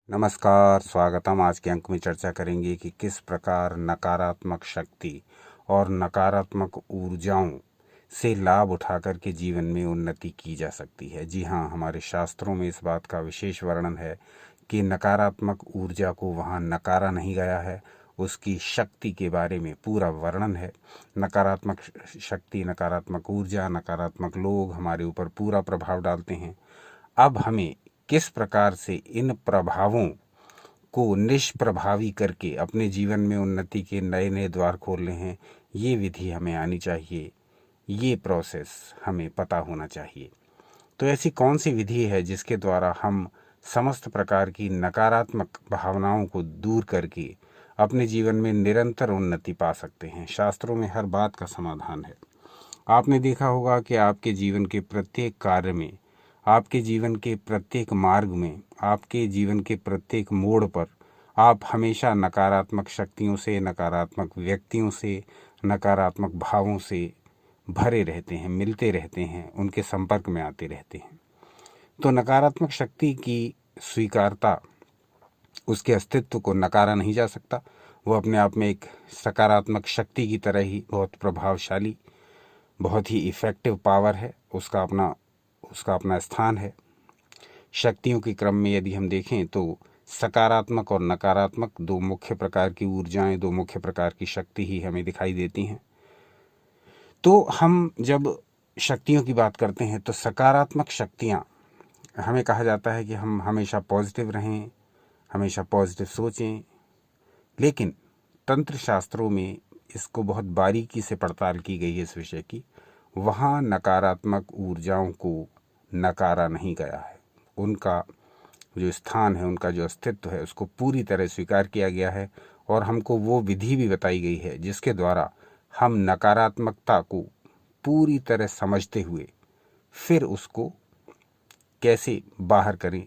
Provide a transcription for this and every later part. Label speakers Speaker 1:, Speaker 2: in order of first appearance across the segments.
Speaker 1: नमस्कार, स्वागतम। आज के अंक में चर्चा करेंगे कि किस प्रकार नकारात्मक शक्ति और नकारात्मक ऊर्जाओं से लाभ उठाकर के जीवन में उन्नति की जा सकती है। जी हाँ, हमारे शास्त्रों में इस बात का विशेष वर्णन है कि नकारात्मक ऊर्जा को वहाँ नकारा नहीं गया है, उसकी शक्ति के बारे में पूरा वर्णन है। नकारात्मक शक्ति, नकारात्मक ऊर्जा, नकारात्मक लोग हमारे ऊपर पूरा प्रभाव डालते हैं। अब हमें किस प्रकार से इन प्रभावों को निष्प्रभावी करके अपने जीवन में उन्नति के नए नए द्वार खोलने हैं, ये विधि हमें आनी चाहिए, ये प्रोसेस हमें पता होना चाहिए। तो ऐसी कौन सी विधि है जिसके द्वारा हम समस्त प्रकार की नकारात्मक भावनाओं को दूर करके अपने जीवन में निरंतर उन्नति पा सकते हैं? शास्त्रों में हर बात का समाधान है। आपने देखा होगा कि आपके जीवन के प्रत्येक कार्य में, आपके जीवन के प्रत्येक मार्ग में, आपके जीवन के प्रत्येक मोड़ पर आप हमेशा नकारात्मक शक्तियों से, नकारात्मक व्यक्तियों से, नकारात्मक भावों से भरे रहते हैं, मिलते रहते हैं, उनके संपर्क में आते रहते हैं। तो नकारात्मक शक्ति की स्वीकारता, उसके अस्तित्व को नकारा नहीं जा सकता। वो अपने आप में एक सकारात्मक शक्ति की तरह ही बहुत प्रभावशाली, बहुत ही इफ़ेक्टिव पावर है। उसका अपना स्थान है। शक्तियों के क्रम में यदि हम देखें तो सकारात्मक और नकारात्मक दो मुख्य प्रकार की ऊर्जाएं, दो मुख्य प्रकार की शक्ति ही हमें दिखाई देती हैं। तो हम जब शक्तियों की बात करते हैं तो सकारात्मक शक्तियां, हमें कहा जाता है कि हम हमेशा पॉजिटिव रहें, हमेशा पॉजिटिव सोचें। लेकिन तंत्र शास्त्रों में इसको बहुत बारीकी से पड़ताल की गई है इस विषय की। वहाँ नकारात्मक ऊर्जाओं को नकारा नहीं गया है। उनका जो स्थान है, उनका जो अस्तित्व है, उसको पूरी तरह स्वीकार किया गया है। और हमको वो विधि भी बताई गई है जिसके द्वारा हम नकारात्मकता को पूरी तरह समझते हुए फिर उसको कैसे बाहर करें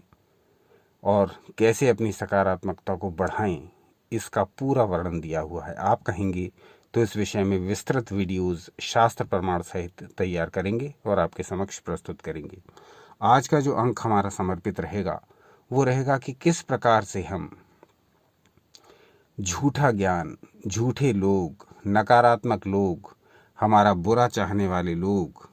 Speaker 1: और कैसे अपनी सकारात्मकता को बढ़ाएं, इसका पूरा वर्णन दिया हुआ है। आप कहेंगे तो इस विषय में विस्तृत वीडियोस शास्त्र प्रमाण सहित तैयार करेंगे और आपके समक्ष प्रस्तुत करेंगे। आज का जो अंक हमारा समर्पित रहेगा वो रहेगा कि किस प्रकार से हम झूठा ज्ञान, झूठे लोग, नकारात्मक लोग, हमारा बुरा चाहने वाले लोग,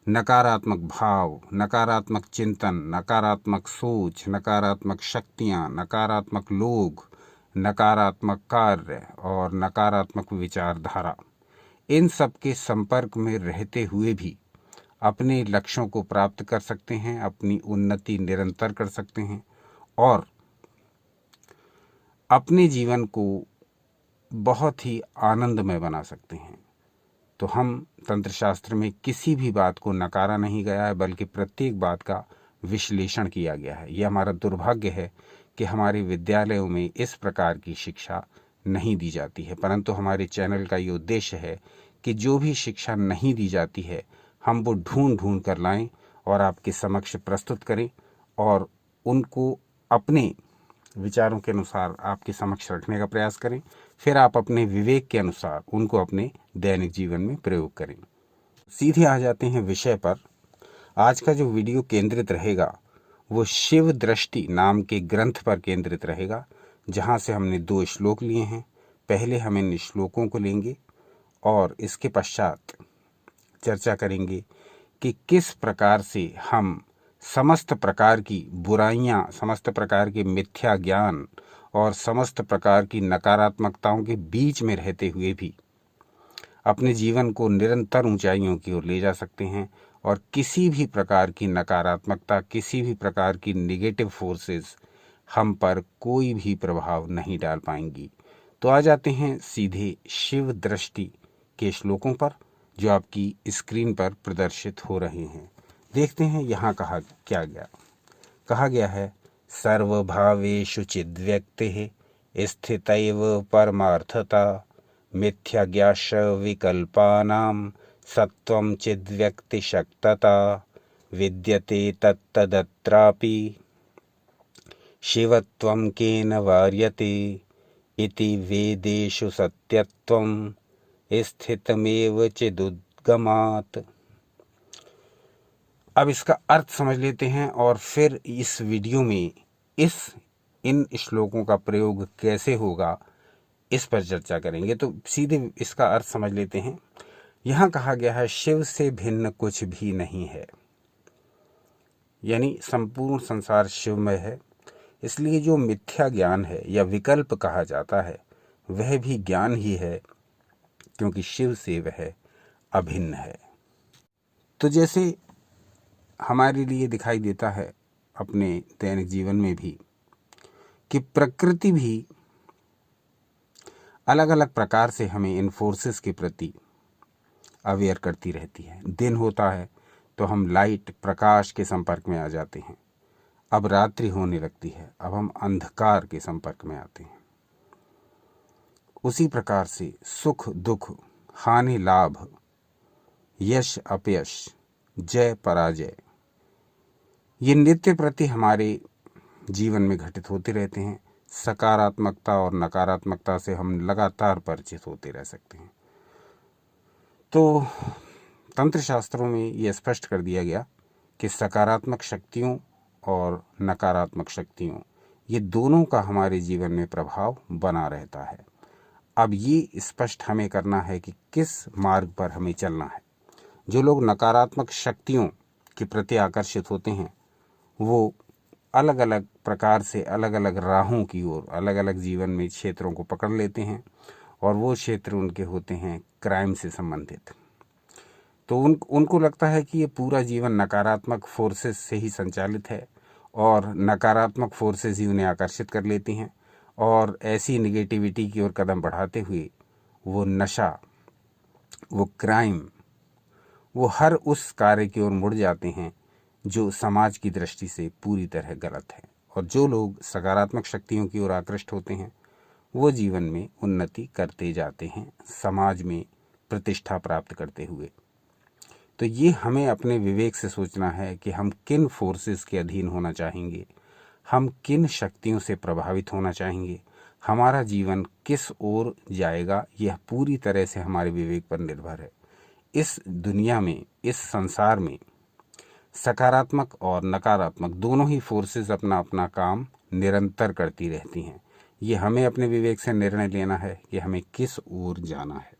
Speaker 1: नकारात्मक भाव, नकारात्मक चिंतन, नकारात्मक सोच, नकारात्मक शक्तियाँ, नकारात्मक लोग, नकारात्मक कार्य और नकारात्मक विचारधारा, इन सब के संपर्क में रहते हुए भी अपने लक्ष्यों को प्राप्त कर सकते हैं, अपनी उन्नति निरंतर कर सकते हैं और अपने जीवन को बहुत ही आनंदमय बना सकते हैं। तो हम तंत्र शास्त्र में किसी भी बात को नकारा नहीं गया है, बल्कि प्रत्येक बात का विश्लेषण किया गया है। यह हमारा दुर्भाग्य है कि हमारे विद्यालयों में इस प्रकार की शिक्षा नहीं दी जाती है। परंतु हमारे चैनल का ये उद्देश्य है कि जो भी शिक्षा नहीं दी जाती है, हम वो ढूंढ ढूंढ कर लाएं और आपके समक्ष प्रस्तुत करें और उनको अपने विचारों के अनुसार आपके समक्ष रखने का प्रयास करें। फिर आप अपने विवेक के अनुसार उनको अपने दैनिक जीवन में प्रयोग करें। सीधे आ जाते हैं विषय पर। आज का जो वीडियो केंद्रित रहेगा वो शिव दृष्टि नाम के ग्रंथ पर केंद्रित रहेगा, जहाँ से हमने 2 श्लोक लिए हैं। पहले हम इन श्लोकों को लेंगे और इसके पश्चात चर्चा करेंगे कि किस प्रकार से हम समस्त प्रकार की बुराइयां, समस्त प्रकार के मिथ्या ज्ञान और समस्त प्रकार की नकारात्मकताओं के बीच में रहते हुए भी अपने जीवन को निरंतर ऊंचाइयों की ओर ले जा सकते हैं और किसी भी प्रकार की नकारात्मकता, किसी भी प्रकार की नेगेटिव फोर्सेस हम पर कोई भी प्रभाव नहीं डाल पाएंगी। तो आ जाते हैं सीधे शिव दृष्टि के श्लोकों पर, जो आपकी स्क्रीन पर प्रदर्शित हो रहे हैं। देखते हैं यहाँ कहा गया है, सर्वभावेषु चिद्व्यक्तिः स्थितैव परमार्थता मिथ्याज्ञाश विकल्पानां सत्वं चिद्व्यक्तिशक्तता विद्यते तत्तदत्रापि शिवत्वं केन वार्यते इति वेदेषु सत्यत्वं स्थितमेव चिदुद्गमात्। अब इसका अर्थ समझ लेते हैं और फिर इस वीडियो में इस इन श्लोकों का प्रयोग कैसे होगा, इस पर चर्चा करेंगे। तो सीधे इसका अर्थ समझ लेते हैं। यहाँ कहा गया है शिव से भिन्न कुछ भी नहीं है, यानी संपूर्ण संसार शिवमय है। इसलिए जो मिथ्या ज्ञान है या विकल्प कहा जाता है वह भी ज्ञान ही है, क्योंकि शिव से वह अभिन्न है। तो जैसे हमारे लिए दिखाई देता है अपने दैनिक जीवन में भी कि प्रकृति भी अलग अलग प्रकार से हमें इन फोर्सेस के प्रति अवेयर करती रहती है। दिन होता है तो हम लाइट प्रकाश के संपर्क में आ जाते हैं, अब रात्रि होने लगती है, अब हम अंधकार के संपर्क में आते हैं। उसी प्रकार से सुख दुख, हानि लाभ, यश अपयश, जय पराजय, ये नित्य प्रति हमारे जीवन में घटित होते रहते हैं। सकारात्मकता और नकारात्मकता से हम लगातार परिचित होते रह सकते हैं। तो तंत्र शास्त्रों में ये स्पष्ट कर दिया गया कि सकारात्मक शक्तियों और नकारात्मक शक्तियों, ये दोनों का हमारे जीवन में प्रभाव बना रहता है। अब ये स्पष्ट हमें करना है कि किस मार्ग पर हमें चलना है। जो लोग नकारात्मक शक्तियों के प्रति आकर्षित होते हैं वो अलग अलग प्रकार से अलग अलग राहों की ओर अलग अलग जीवन में क्षेत्रों को पकड़ लेते हैं, और वो क्षेत्र उनके होते हैं क्राइम से संबंधित। तो उनको लगता है कि ये पूरा जीवन नकारात्मक फोर्सेस से ही संचालित है और नकारात्मक फोर्सेस ही उन्हें आकर्षित कर लेती हैं, और ऐसी निगेटिविटी की ओर कदम बढ़ाते हुए वो नशा, वो क्राइम, वो हर उस कार्य की ओर मुड़ जाते हैं जो समाज की दृष्टि से पूरी तरह गलत है। और जो लोग सकारात्मक शक्तियों की ओर आकृष्ट होते हैं वो जीवन में उन्नति करते जाते हैं, समाज में प्रतिष्ठा प्राप्त करते हुए। तो ये हमें अपने विवेक से सोचना है कि हम किन फोर्सेस के अधीन होना चाहेंगे, हम किन शक्तियों से प्रभावित होना चाहेंगे, हमारा जीवन किस ओर जाएगा, यह पूरी तरह से हमारे विवेक पर निर्भर है। इस दुनिया में, इस संसार में सकारात्मक और नकारात्मक दोनों ही फोर्सेस अपना अपना काम निरंतर करती रहती हैं। ये हमें अपने विवेक से निर्णय लेना है कि हमें किस ओर जाना है।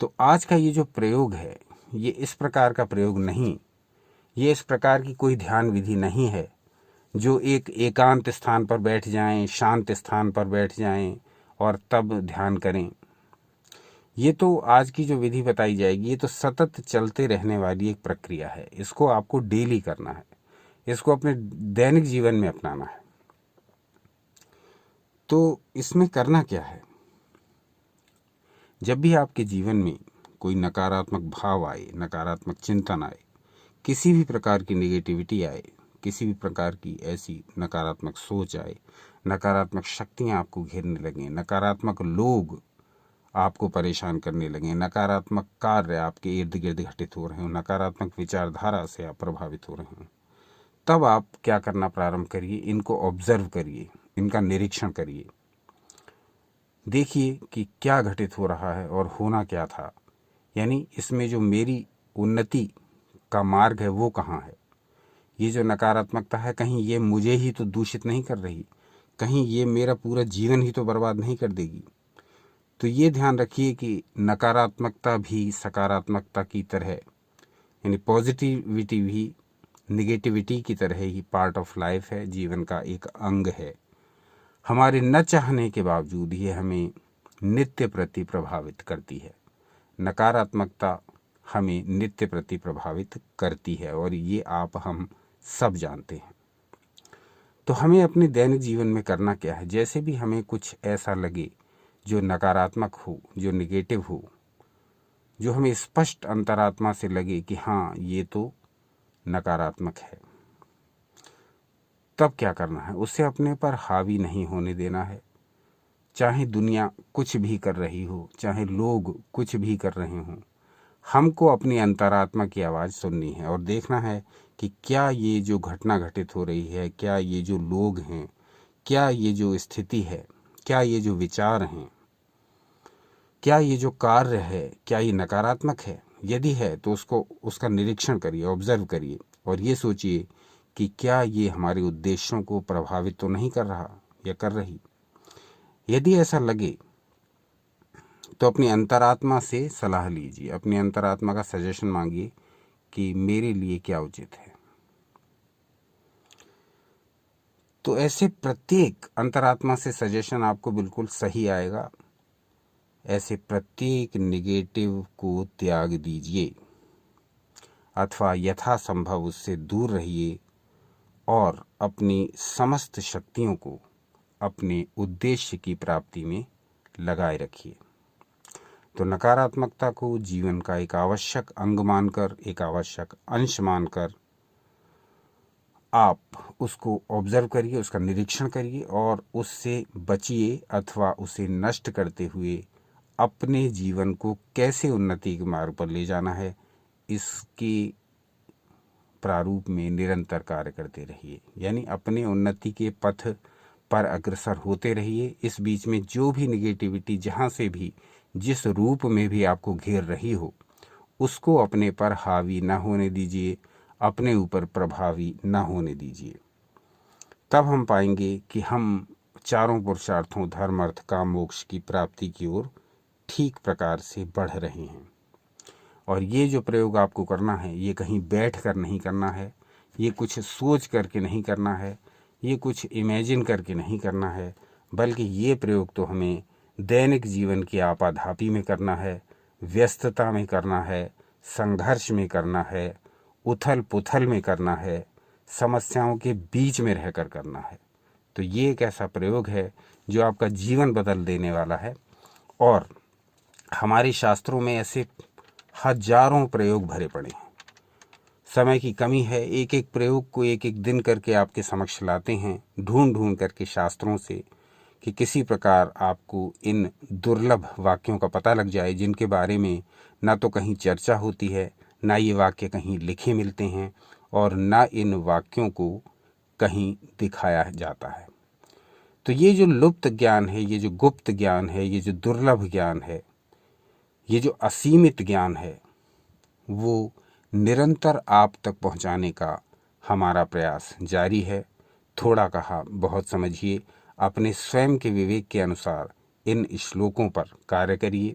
Speaker 1: तो आज का ये जो प्रयोग है ये इस प्रकार का प्रयोग नहीं, ये इस प्रकार की कोई ध्यान विधि नहीं है जो एक एकांत स्थान पर बैठ जाएं, शांत स्थान पर बैठ जाएं और तब ध्यान करें। ये तो आज की जो विधि बताई जाएगी ये तो सतत चलते रहने वाली एक प्रक्रिया है। इसको आपको डेली करना है, इसको अपने दैनिक जीवन में अपनाना है। तो इसमें करना क्या है, जब भी आपके जीवन में कोई नकारात्मक भाव आए, नकारात्मक चिंतन आए, किसी भी प्रकार की नेगेटिविटी आए, किसी भी प्रकार की ऐसी नकारात्मक सोच आए, नकारात्मक शक्तियां आपको घेरने लगें, नकारात्मक लोग आपको परेशान करने लगें, नकारात्मक कार्य आपके इर्द गिर्द घटित हो रहे हों, नकारात्मक विचारधारा से आप प्रभावित हो रहे हों, तब आप क्या करना प्रारंभ करिए, इनको ऑब्जर्व करिए, इनका निरीक्षण करिए, देखिए कि क्या घटित हो रहा है और होना क्या था। यानी इसमें जो मेरी उन्नति का मार्ग है वो कहाँ है। ये जो नकारात्मकता है कहीं ये मुझे ही तो दूषित नहीं कर रही, कहीं ये मेरा पूरा जीवन ही तो बर्बाद नहीं कर देगी। तो ये ध्यान रखिए कि नकारात्मकता भी सकारात्मकता की तरह, यानी पॉजिटिविटी भी निगेटिविटी की तरह ही पार्ट ऑफ लाइफ है, जीवन का एक अंग है। हमारे न चाहने के बावजूद ये हमें नित्य प्रति प्रभावित करती है। नकारात्मकता हमें नित्य प्रति प्रभावित करती है और ये आप हम सब जानते हैं। तो हमें अपने दैनिक जीवन में करना क्या है, जैसे भी हमें कुछ ऐसा लगे जो नकारात्मक हो, जो निगेटिव हो, जो हमें स्पष्ट अंतरात्मा से लगे कि हाँ ये तो नकारात्मक है, तब क्या करना है, उससे अपने पर हावी नहीं होने देना है। चाहे दुनिया कुछ भी कर रही हो, चाहे लोग कुछ भी कर रहे हों, हमको अपनी अंतरात्मा की आवाज़ सुननी है और देखना है कि क्या ये जो घटना घटित हो रही है, क्या ये जो लोग हैं, क्या ये जो स्थिति है, क्या ये जो विचार हैं, क्या ये जो कार्य है, क्या ये नकारात्मक है। यदि है तो उसका निरीक्षण करिए, ऑब्जर्व करिए और ये सोचिए कि क्या ये हमारे उद्देश्यों को प्रभावित तो नहीं कर रहा या कर रही। यदि ऐसा लगे तो अपनी अंतरात्मा से सलाह लीजिए, अपनी अंतरात्मा का सजेशन मांगिए कि मेरे लिए क्या उचित है। तो ऐसे प्रत्येक अंतरात्मा से सजेशन आपको बिल्कुल सही आएगा। ऐसे प्रत्येक निगेटिव को त्याग दीजिए अथवा यथासंभव उससे दूर रहिए और अपनी समस्त शक्तियों को अपने उद्देश्य की प्राप्ति में लगाए रखिए। तो नकारात्मकता को जीवन का एक आवश्यक अंग मानकर, एक आवश्यक अंश मानकर आप उसको ऑब्जर्व करिए, उसका निरीक्षण करिए और उससे बचिए अथवा उसे नष्ट करते हुए अपने जीवन को कैसे उन्नति के मार्ग पर ले जाना है, इसके प्रारूप में निरंतर कार्य करते रहिए। यानी अपने उन्नति के पथ पर अग्रसर होते रहिए। इस बीच में जो भी निगेटिविटी जहाँ से भी जिस रूप में भी आपको घेर रही हो, उसको अपने पर हावी न होने दीजिए, अपने ऊपर प्रभावी न होने दीजिए। तब हम पाएंगे कि हम चारों पुरुषार्थों धर्म अर्थ काम मोक्ष की प्राप्ति की ओर ठीक प्रकार से बढ़ रहे हैं। और ये जो प्रयोग आपको करना है, ये कहीं बैठ कर नहीं करना है, ये कुछ सोच करके नहीं करना है, ये कुछ इमेजिन करके नहीं करना है, बल्कि ये प्रयोग तो हमें दैनिक जीवन की आपाधापी में करना है, व्यस्तता में करना है, संघर्ष में करना है, उथल पुथल में करना है, समस्याओं के बीच में रहकर करना है। तो ये एक ऐसा प्रयोग है जो आपका जीवन बदल देने वाला है। और हमारे शास्त्रों में ऐसे हजारों प्रयोग भरे पड़े हैं। समय की कमी है, एक एक प्रयोग को एक एक दिन करके आपके समक्ष लाते हैं, ढूंढ ढूंढ करके शास्त्रों से, कि किसी प्रकार आपको इन दुर्लभ वाक्यों का पता लग जाए जिनके बारे में ना तो कहीं चर्चा होती है, ना ये वाक्य कहीं लिखे मिलते हैं और ना इन वाक्यों को कहीं दिखाया जाता है। तो ये जो लुप्त ज्ञान है, ये जो गुप्त ज्ञान है, ये जो दुर्लभ ज्ञान है, ये जो असीमित ज्ञान है, वो निरंतर आप तक पहुंचाने का हमारा प्रयास जारी है। थोड़ा कहा बहुत समझिए, अपने स्वयं के विवेक के अनुसार इन श्लोकों पर कार्य करिए,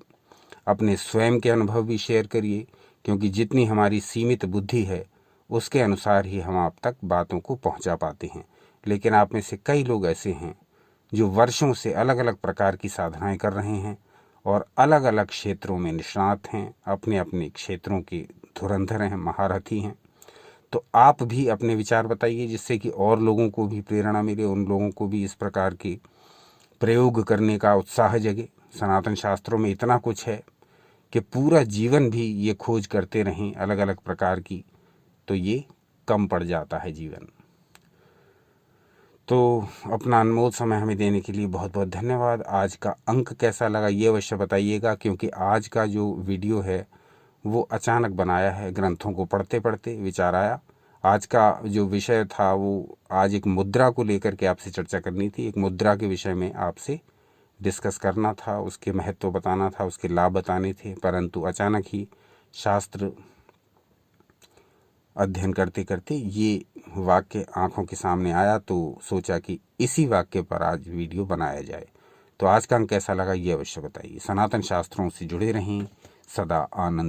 Speaker 1: अपने स्वयं के अनुभव भी शेयर करिए, क्योंकि जितनी हमारी सीमित बुद्धि है उसके अनुसार ही हम आप तक बातों को पहुंचा पाते हैं। लेकिन आप में से कई लोग ऐसे हैं जो वर्षों से अलग अलग प्रकार की साधनाएं कर रहे हैं और अलग अलग क्षेत्रों में निष्णात हैं, अपने अपने क्षेत्रों के धुरंधर हैं, महारथी हैं। तो आप भी अपने विचार बताइए जिससे कि और लोगों को भी प्रेरणा मिले, उन लोगों को भी इस प्रकार के प्रयोग करने का उत्साह जगे। सनातन शास्त्रों में इतना कुछ है कि पूरा जीवन भी ये खोज करते रहें अलग अलग प्रकार की, तो ये कम पड़ जाता है जीवन। तो अपना अनमोल समय हमें देने के लिए बहुत बहुत धन्यवाद। आज का अंक कैसा लगा ये अवश्य बताइएगा, क्योंकि आज का जो वीडियो है वो अचानक बनाया है, ग्रंथों को पढ़ते पढ़ते विचार आया। आज का जो विषय था वो आज एक मुद्रा को लेकर के आपसे चर्चा करनी थी, एक मुद्रा के विषय में आपसे डिस्कस करना था, उसके महत्व बताना था, उसके लाभ बताने थे। परंतु अचानक ही शास्त्र अध्ययन करते करते ये वाक्य आंखों के सामने आया, तो सोचा कि इसी वाक्य पर आज वीडियो बनाया जाए। तो आज का अंक कैसा लगा ये अवश्य बताइए। सनातन शास्त्रों से जुड़े रहें, सदा आनंद